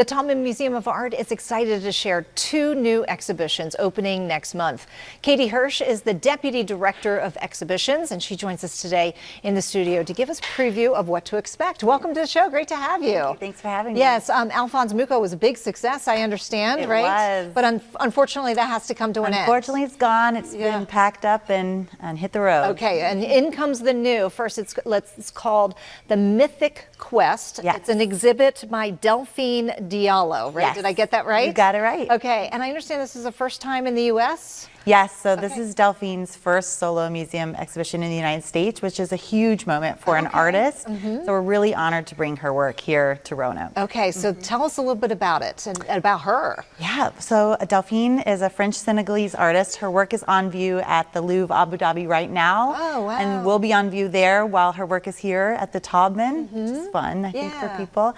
The Taubman Museum of Art is excited to share 2 new exhibitions opening next month. Katie Hirsch is the Deputy Director of Exhibitions, and she joins us today in the studio to give us a preview of what to expect. Welcome to the show. Great to have you. Thank you. Thanks for having me. Yes, Alphonse Mucho was a big success, I understand, right? Was. But unfortunately, that has to come to an end. Unfortunately, it's gone. It's been packed up and hit the road. Okay, and in comes the new. First, it's called The Mythic Quest. Yes. It's an exhibit by Delphine Diallo, right? Yes. Did I get that right? You got it right. Okay, and I understand this is the first time in the U.S.? Yes, so this is Delphine's first solo museum exhibition in the United States, which is a huge moment for an artist. So we're really honored to bring her work here to Roanoke. Okay, so tell us a little bit about it and about her. Yeah, so Delphine is a French-Senegalese artist. Her work is on view at the Louvre Abu Dhabi right now. Oh, wow. And will be on view there while her work is here at the Taubman, which is fun, I think, for people.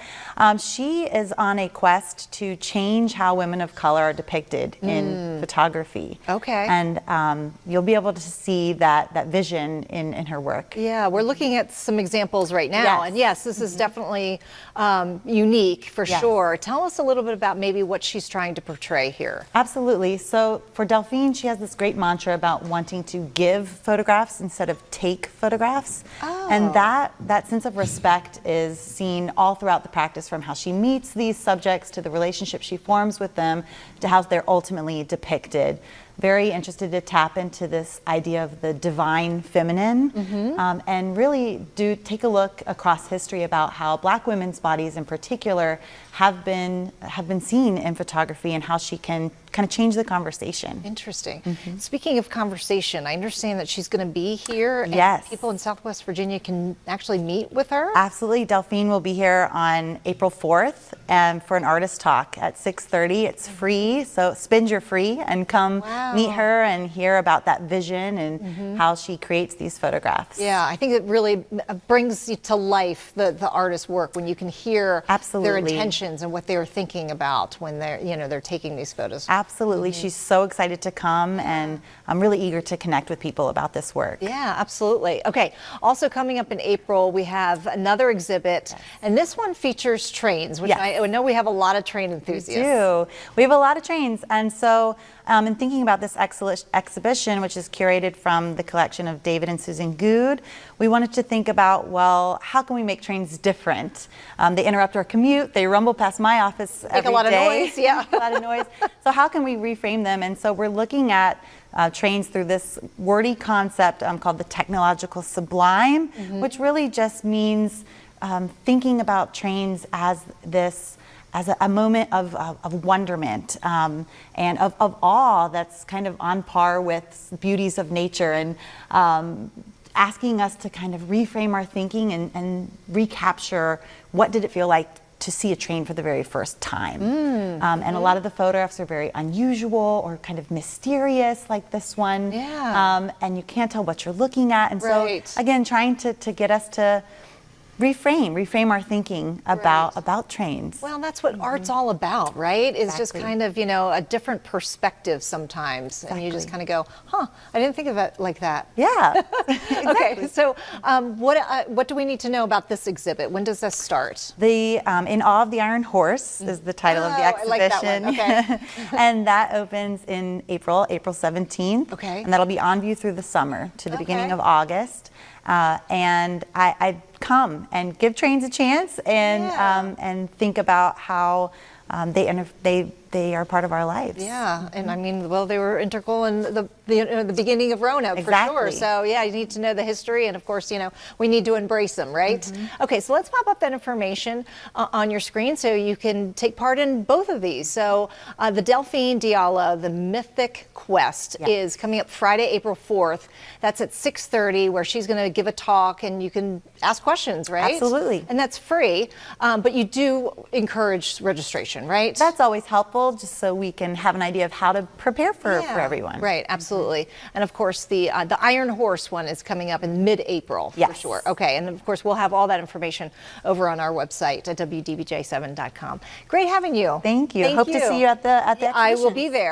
She is on a quest to change how women of color are depicted in photography. Okay. And you'll be able to see that vision in her work. Yeah, we're looking at some examples right now. Yes. And yes, this is definitely unique for sure. Tell us a little bit about maybe what she's trying to portray here. Absolutely. So for Delphine, she has this great mantra about wanting to give photographs instead of take photographs. Oh. And that sense of respect is seen all throughout the practice, from how she meets these subjects to the relationship she forms with them to how they're ultimately depicted. Very interested to tap into this idea of the divine feminine, and really do take a look across history about how Black women's bodies in particular have been seen in photography, and how she can kind of change the conversation. Interesting. Speaking of conversation, I understand that she's going to be here. Yes. And people in Southwest Virginia can actually meet with her? Absolutely. Delphine will be here on April 4th for an artist talk at 6:30. It's free, so spend your free and come meet her and hear about that vision and how she creates these photographs. Yeah, I think it really brings to life the artist's work when you can hear their intentions and what they were thinking about when they're taking these photos. Absolutely. She's so excited to come, and I'm really eager to connect with people about this work. Yeah, absolutely. Okay, also coming up in April, we have another exhibit, and this one features trains, which I know we have a lot of train enthusiasts. We do. We have a lot of trains, and so in thinking about this exhibition, which is curated from the collection of David and Susan Good, we wanted to think about, well, how can we make trains different? They interrupt our commute, they rumble past my office every day. Make a lot of noise, yeah. A lot of noise. So how can we reframe them? And so we're looking at trains through this wordy concept called the technological sublime, which really just means thinking about trains as a moment of wonderment and of awe that's kind of on par with beauties of nature, and asking us to kind of reframe our thinking and recapture what did it feel like to see a train for the very first time. And a lot of the photographs are very unusual or kind of mysterious, like this one. Yeah. And you can't tell what you're looking at. And so, again, trying to get us to reframe our thinking about trains. Well, that's what art's all about, right? It's just kind of, a different perspective sometimes. And you just kind of go, huh, I didn't think of it like that. Yeah. Okay, so what do we need to know about this exhibit? When does this start? The In Awe of the Iron Horse is the title of the exhibition. I like that one. Okay. And that opens in April 17th. Okay. And that'll be on view through the summer to the beginning of August. And I come and give trains a chance, and think about how they are part of our lives. Yeah, and I mean, well, they were integral in the beginning of Roanoke, for sure. So yeah, you need to know the history, and of course, we need to embrace them, right? Okay, so let's pop up that information on your screen so you can take part in both of these. So the Delphine Diallo, The Mythic Quest, is coming up Friday, April 4th. That's at 6:30, where she's going to give a talk, and you can ask questions, right? Absolutely. And that's free, but you do encourage registration, right? That's always helpful, just so we can have an idea of how to prepare for everyone. Right, absolutely. And of course, the Iron Horse one is coming up in mid-April, for sure. Okay, and of course, we'll have all that information over on our website at wdbj7.com. Great having you. Thank you. Hope to see you at the exhibition. I will be there.